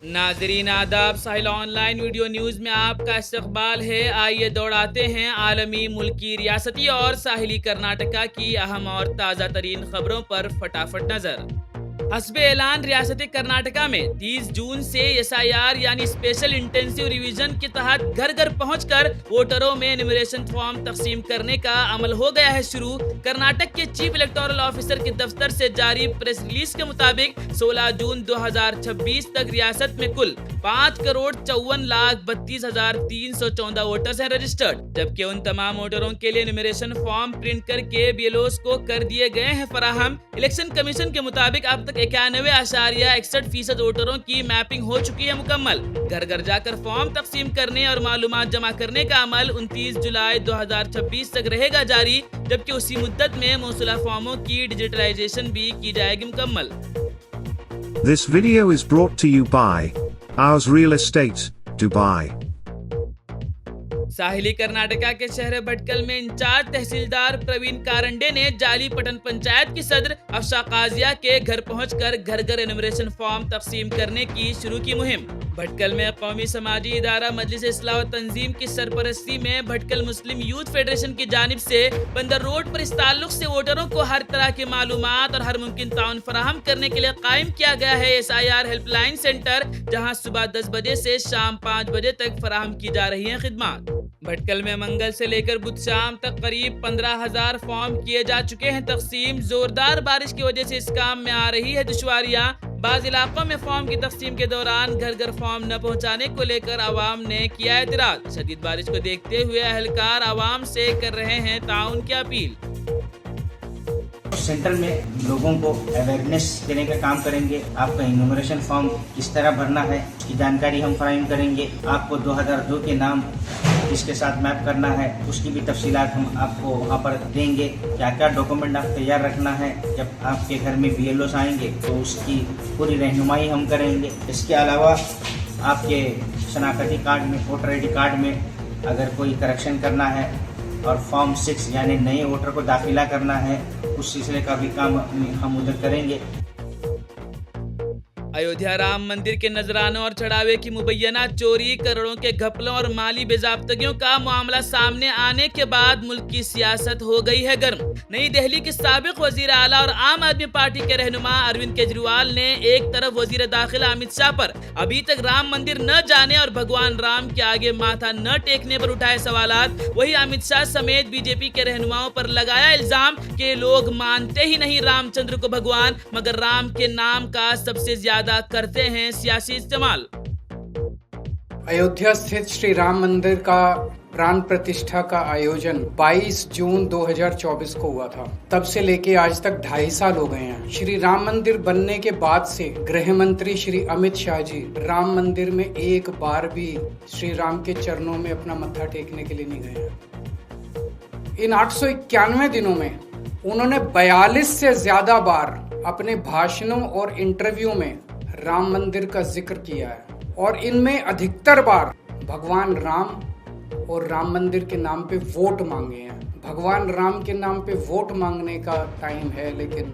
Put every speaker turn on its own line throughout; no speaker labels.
नाजरीन आदाब, साहिल online video news में आपका इस्तकबाल है। आइए दौड़ाते हैं आलमी, मुल्की, रियासती और साहिली कर्नाटका की अहम और ताज़ा तरीन खबरों पर फटाफट नज़र। हस्बे ऐलान रियासती कर्नाटका में 30 जून से SIR यानी स्पेशल इंटेंसिव रिवीजन के तहत घर घर पहुंचकर वोटरों में एनुमरेशन फॉर्म तकसीम करने का अमल हो गया है शुरू। कर्नाटक के चीफ इलेक्टोरल ऑफिसर के दफ्तर से जारी प्रेस रिलीज के मुताबिक 16 जून 2026 तक रियासत में कुल 5,54,32,314 वोटर्स हैं रजिस्टर्ड, जबकि उन तमाम वोटरों के लिए एनुमरेशन फॉर्म प्रिंट करके BLOs को कर दिए गए हैं फराहम। इलेक्शन कमीशन के मुताबिक अब तक 91.61% वोटरों की मैपिंग हो चुकी है मुकम्मल। घर घर जाकर फॉर्म तकसीम करने और मालूमात जमा करने का अमल 29 जुलाई 2026 तक रहेगा जारी, जबकि उसी मुद्दत में मौसूला फॉर्मों की डिजिटलाइजेशन भी की जाएगी मुकम्मल।
This video is brought to you by Ours Real Estate, Dubai.
साहिली Karnataka के शहर भटकल में इंचार्ज तहसीलदार प्रवीण कारंडे ने जाली पटन पंचायत की सदर अफशा काजिया के घर पहुंचकर घर घर एनुमरेशन फॉर्म तकसीम करने की शुरू की मुहिम। भटकल में कौमी समाजी इदारा मजलिस इस्लाह व तंजीम की सरपरस्ती में भटकल मुस्लिम यूथ फेडरेशन की जानिब से बंदर रोड पर इस ताल्लुक से वोटरों को हर तरह की मालूमात और हर मुमकिन ताउन फराहम करने के लिए कायम किया गया है SIR हेल्पलाइन सेंटर, जहां सुबह 10 बजे से शाम 5 बजे तक फराहम की जा रही हैं खिदमात। भटकल में मंगल से लेकर बुध शाम तक करीब 15,000 फॉर्म किए जा चुके हैं तकसीम। जोरदार बारिश की वजह से इस काम में आ रही है दुश्वारियां। बाज़ इलाकों में फॉर्म की तकसीम के दौरान घर घर फॉर्म न पहुंचाने को लेकर आवाम ने किया एतराज। शदीद बारिश को देखते हुए अहलकार आवाम से कर रहे हैं ताउन की अपील।
सेंटर में लोगों को अवेयरनेस देने का काम करेंगे। आपका इन्यूमरेशन फॉर्म किस तरह भरना है उसकी जानकारी हम फराहम करेंगे। आपको 2002 के नाम इसके साथ मैप करना है उसकी भी तफसीलात हम आपको वहाँ पर देंगे। क्या क्या डॉक्यूमेंट आप तैयार रखना है, जब आपके घर में BLOs आएंगे तो उसकी पूरी रहनुमाई हम करेंगे। इसके अलावा आपके शनाख्ती कार्ड में, वोटर ID कार्ड में अगर कोई करेक्शन करना है और फॉर्म 6 यानी नए वोटर को दाखिला करना है, उस सिलसिले का भी काम हम उधर करेंगे।
अयोध्या राम मंदिर के नजरानों और चढ़ावे की मुबैना चोरी, करोड़ों के घपलों और माली बेजाब्तगियों का मामला सामने आने के बाद मुल्क की सियासत हो गई है गर्म। नई दिल्ली के साबिक वजीर आला और आम आदमी पार्टी के रहनुमा अरविंद केजरीवाल ने एक तरफ वजीर दाखिला अमित शाह पर अभी तक राम मंदिर न जाने और भगवान राम के आगे माथा न टेकने पर उठाए सवालात, वही अमित शाह समेत BJP के रहनुमाओं पर लगाया इल्जाम कि लोग मानते ही नहीं रामचंद्र को भगवान, मगर राम के नाम का सबसे ज्यादा करते हैं सियासी इस्तेमाल।
अयोध्या स्थित श्री राम मंदिर का प्राण प्रतिष्ठा का आयोजन 22 जून 2024 को हुआ था। तब से लेके आज तक 2.5 साल हो गए हैं। श्री राम मंदिर बनने के बाद से गृह मंत्री श्री अमित शाह जी राम मंदिर में एक बार भी श्री राम के चरणों में अपना मत्था टेकने के लिए नहीं गए हैं। इन 891 दिनों में उन्होंने 42 से ज्यादा बार अपने भाषणों और इंटरव्यू में राम मंदिर का जिक्र किया है और इनमें अधिकतर बार भगवान राम और राम मंदिर के नाम पे वोट मांगे हैं। भगवान राम के नाम पे वोट मांगने का टाइम है, लेकिन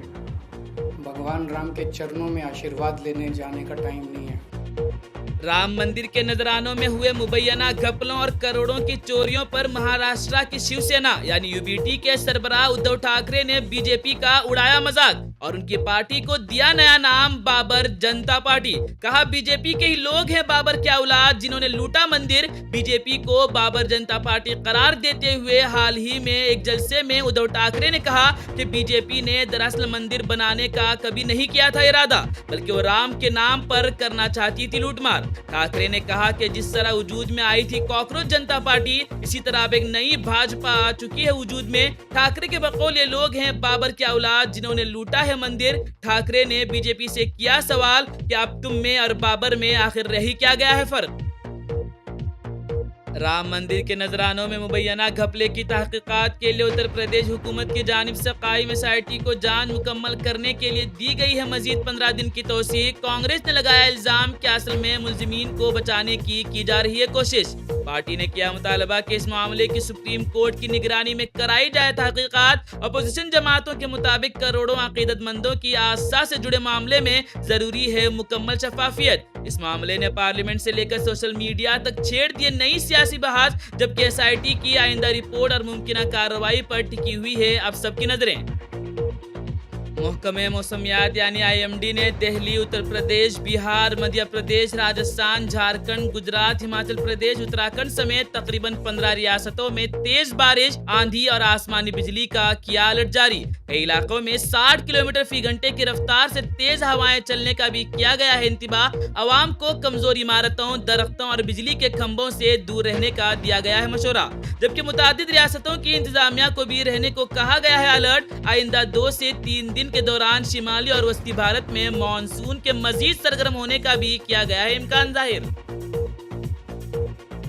भगवान राम के चरणों में आशीर्वाद लेने जाने का टाइम नहीं है।
राम मंदिर के नजरानों में हुए मुबैना घपलों और करोड़ों की चोरियों पर महाराष्ट्र की शिवसेना यानी UBT के सरबराह उद्धव ठाकरे ने BJP का उड़ाया मजाक और उनकी पार्टी को दिया नया नाम बाबर जनता पार्टी। कहा BJP के ही लोग हैं बाबर के औलाद जिन्होंने लूटा मंदिर। BJP को बाबर जनता पार्टी करार देते हुए हाल ही में एक जलसे में उद्धव ठाकरे ने कहा कि BJP ने दरअसल मंदिर बनाने का कभी नहीं किया था इरादा, बल्कि वो राम के नाम पर करना चाहती थी लूटमार। ठाकरे ने कहा कि जिस तरह वजूद में आई थी कॉकरोच जनता पार्टी, इसी तरह अब एक नई भाजपा आ चुकी है वजूद में। ठाकरे के बकौल ये लोग हैं बाबर के औलाद जिन्होंने लूटा है मंदिर। ठाकरे ने BJP से किया सवाल कि अब तुम में और बाबर में आखिर रही क्या गया है फर्क। राम मंदिर के नजरानों में मुबैना घपले की तहकीकात के लिए उत्तर प्रदेश हुकूमत की जानिब से कायम SIT को जांच मुकम्मल करने के लिए दी गई है मजीद 15 दिन की तौसीक। कांग्रेस ने लगाया इल्जाम कि असल में मुल्जिमीन को बचाने की जा रही है कोशिश। پارٹی نے کیا مطالبہ کہ اس معاملے کی سپریم کورٹ کی نگرانی میں کرائی جائے تحقیقات۔ اپوزیشن جماعتوں کے مطابق کروڑوں عقیدت مندوں کی آستھا سے جڑے معاملے میں ضروری ہے مکمل شفافیت۔ اس معاملے نے پارلیمنٹ سے لے کر سوشل میڈیا تک چھیڑ دیے نئی سیاسی بحث، جبکہ SIT کی آئندہ رپورٹ اور ممکنہ کارروائی پر ٹکی ہوئی ہے اب سب کی نظریں۔ محکمہ موسمیات یعنی IMD نے دہلی، اتر پردیش، بہار، مدھیہ پردیش، راجستھان، جھارکھنڈ، گجرات، ہماچل پردیش، اتراکھنڈ سمیت تقریباً 15 ریاستوں میں تیز بارش، آندھی اور آسمانی بجلی کا کیا الرٹ جاری۔ کئی علاقوں میں 60 کلومیٹر فی گھنٹے کی رفتار سے تیز ہوائیں چلنے کا بھی کیا گیا ہے انتباہ۔ عوام کو کمزور عمارتوں، درختوں اور بجلی کے کھمبوں سے دور رہنے کا دیا گیا ہے مشورہ، جبکہ متعدد ریاستوں کی انتظامیہ کو بھی رہنے کو کہا گیا ہے الرٹ۔ آئندہ 2 سے 3 دن کے دوران شمالی اور وسطی بھارت میں مانسون کے مزید سرگرم ہونے کا بھی کیا گیا ہے امکان ظاہر۔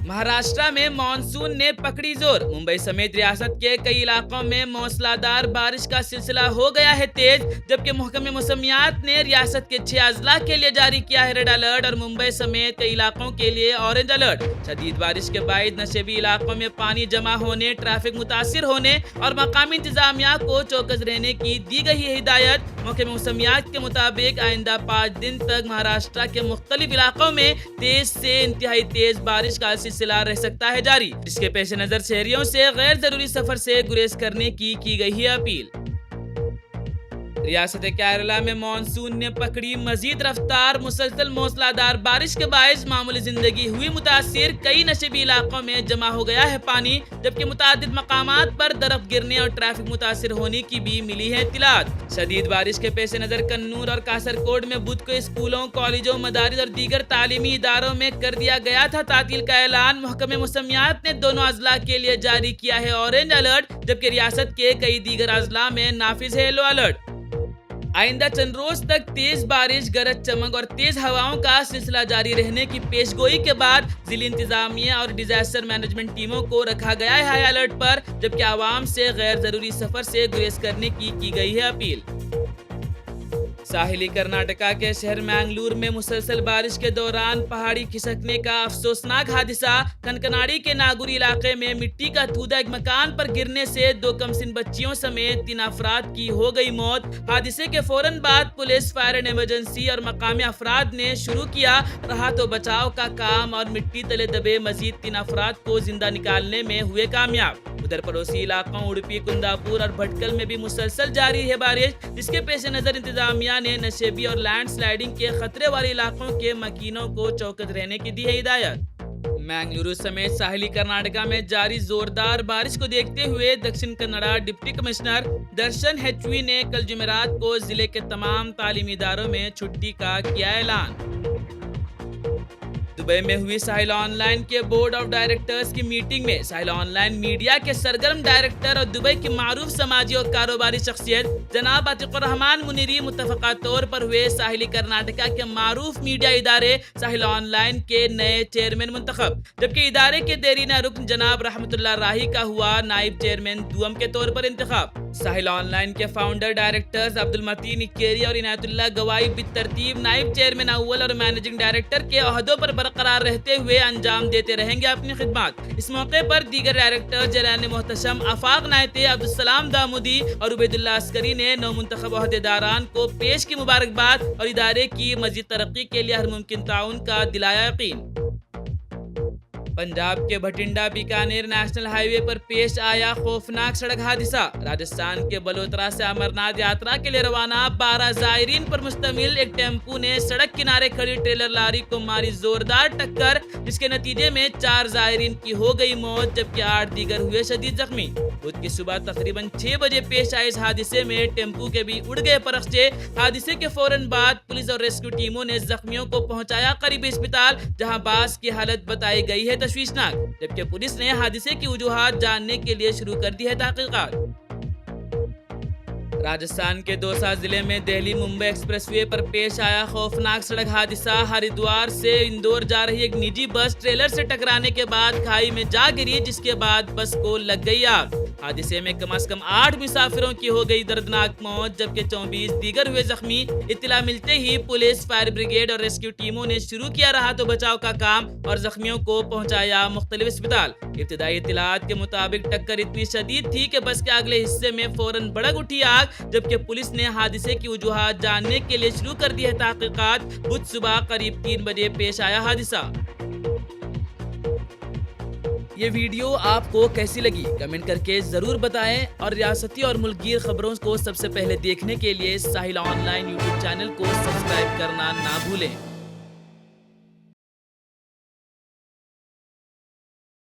مہاراشٹرا میں مانسون نے پکڑی زور، ممبئی سمیت ریاست کے کئی علاقوں میں موسلادھار بارش کا سلسلہ ہو گیا ہے تیز، جبکہ محکمہ موسمیات نے ریاست کے 6 اضلاع کے لیے جاری کیا ہے ریڈ الرٹ اور ممبئی سمیت کئی علاقوں کے لیے اورنج الرٹ۔ شدید بارش کے باعث نشیبی علاقوں میں پانی جمع ہونے، ٹریفک متاثر ہونے اور مقامی انتظامیہ کو چوکس رہنے کی دی گئی ہے ہدایت۔ محکمہ موسمیات کے مطابق آئندہ 5 دن تک مہاراشٹرا کے مختلف علاقوں میں تیز سے انتہائی تیز بارش کا سلسلہ رہ سکتا ہے جاری، جس کے پیش نظر شہریوں سے غیر ضروری سفر سے گریز کرنے کی گئی ہے اپیل۔ ریاست کیرالہ میں مانسون نے پکڑی مزید رفتار، مسلسل موسلادھار بارش کے باعث معمولی زندگی ہوئی متاثر، کئی نشیبی علاقوں میں جمع ہو گیا ہے پانی، جبکہ متعدد مقامات پر درخت گرنے اور ٹریفک متاثر ہونے کی بھی ملی ہے اطلاعات۔ شدید بارش کے پیش نظر کنور اور کاسرگوڈ میں بدھ کو اسکولوں، کالجوں، مدارس اور دیگر تعلیمی اداروں میں کر دیا گیا تھا تعطیل کا اعلان۔ محکمہ موسمیات نے دونوں اضلاع کے لیے جاری کیا ہے اورنج الرٹ، جبکہ ریاست کے کئی دیگر اضلاع میں نافذ ہے یلو الرٹ۔ آئندہ چند روز تک تیز بارش، گرج چمک اور تیز ہواؤں کا سلسلہ جاری رہنے کی پیش گوئی کے بعد ضلعی انتظامیہ اور ڈیزاسٹر مینجمنٹ ٹیموں کو رکھا گیا ہے ہائی الرٹ پر، جبکہ عوام سے غیر ضروری سفر سے گریز کرنے کی گئی ہے اپیل۔ ساحلی کرناٹکا کے شہر مینگلور میں مسلسل بارش کے دوران پہاڑی کھسکنے کا افسوسناک حادثہ، کنکناڑی کے ناگوری علاقے میں مٹی کا تھودا ایک مکان پر گرنے سے 2 کمسن بچیوں سمیت 3 افراد کی ہو گئی موت۔ حادثے کے فوراً بعد پولیس، فائر اینڈ ایمرجنسی اور مقامی افراد نے شروع کیا راحت و بچاؤ کا کام اور مٹی تلے دبے مزید 3 افراد کو زندہ نکالنے میں ہوئے کامیاب۔ ادھر پڑوسی علاقوں اڑپی، کنداپور اور بھٹکل میں بھی مسلسل جاری ہے بارش، جس کے پیش نظر انتظامیہ نے نشیبی اور لینڈ سلائیڈنگ کے خطرے والے علاقوں کے مکینوں کو چوکس رہنے کی دی ہے ہدایت۔ مینگلورو سمیت ساحلی کرناٹکا میں جاری زوردار بارش کو دیکھتے ہوئے دکشن کنڑا ڈپٹی کمشنر درشن ہیچوی نے کل جمعرات کو ضلع کے تمام تعلیمی اداروں میں چھٹی کا کیا اعلان۔ دبئی میں ہوئی ساحل آن لائن کے بورڈ آف ڈائریکٹرز کی میٹنگ میں ساحل آن لائن میڈیا کے سرگرم ڈائریکٹر اور دبئی کی معروف سماجی اور کاروباری شخصیت جناب عتیق الرحمان منیری متفقہ طور پر ہوئے ساحلی کرناٹکا کے معروف میڈیا ادارے ساحل آن لائن کے نئے چیئرمین منتخب، جبکہ ادارے کے دیرینہ رکن جناب رحمت اللہ راہی کا ہوا نائب چیئرمین دوم کے طور پر انتخاب۔ ساحل آن لائن کے فاؤنڈر ڈائریکٹرز عبدالمتین اکیری اور عنایت اللہ گوائی بالترتیب نائب چیئرمین اول اور مینیجنگ ڈائریکٹر کے عہدوں پر برقرار رہتے ہوئے انجام دیتے رہیں گے اپنی خدمات۔ اس موقع پر دیگر ڈائریکٹر جیلان محتشم، آفاق نایتے، عبدالسلام دامودی اور عبید اللہ عسکری نے نو منتخب عہدیداران کو پیش کی مبارکباد اور ادارے کی مزید ترقی کے لیے ہر ممکن تعاون کا دلایا یقین۔ پنجاب کے بھٹنڈا بیکانیر نیشنل ہائی وے پر پیش آیا خوفناک سڑک حادثہ۔ راجستھان کے بلوترا سے امرناتھ یاترا کے لیے روانہ 12 زائرین پر مشتمل ایک ٹیمپو نے سڑک کنارے کھڑی ٹریلر لاری کو ماری زوردار ٹکر، جس کے نتیجے میں 4 زائرین کی ہو گئی موت، جبکہ 8 دیگر ہوئے شدید زخمی۔ بدھ کی صبح تقریباً 6 بجے پیش آئے اس حادثے میں ٹیمپو کے بھی اڑ گئے پرخچے۔ حادثے کے فوراً بعد پولیس اور ریسکیو ٹیموں نے زخمیوں کو پہنچایا قریبی اسپتال، جہاں بعض کی حالت بتائی گئی ہے تشویشناک، جبکہ پولیس نے حادثے کی وجوہات جاننے کے لیے شروع کر دی ہے تحقیقات۔ राजस्थान के दौसा जिले में दिल्ली मुंबई एक्सप्रेस वे पर पेश आया खौफनाक सड़क हादसा। हरिद्वार से इंदौर जा रही एक निजी बस ट्रेलर से टकराने के बाद खाई में जा गिरी, जिसके बाद बस को लग गई आग। हादसे में कम से कम 8 मुसाफिरों की हो गई दर्दनाक मौत, जबकि 24 दीगर हुए जख्मी। इत्तला मिलते ही पुलिस, फायर ब्रिगेड और रेस्क्यू टीमों ने शुरू किया राहत और बचाव का काम और जख्मियों को पहुंचाया मुख्तलिफ अस्पताल। इब्तिदाई इत्तलात के मुताबिक टक्कर इतनी शदीद थी कि बस के अगले हिस्से में फौरन भड़क उठी आग, जबकि पुलिस ने हादसे की वजूहात जानने के लिए शुरू कर दी है तहकीकात। बुध सुबह करीब 3 बजे पेश आया हादसा। ये वीडियो आपको कैसी लगी कमेंट करके जरूर बताएं और रियासती और मुल्कगीर खबरों को सबसे पहले देखने के लिए साहिल ऑनलाइन यूट्यूब चैनल को सब्सक्राइब करना ना भूलें।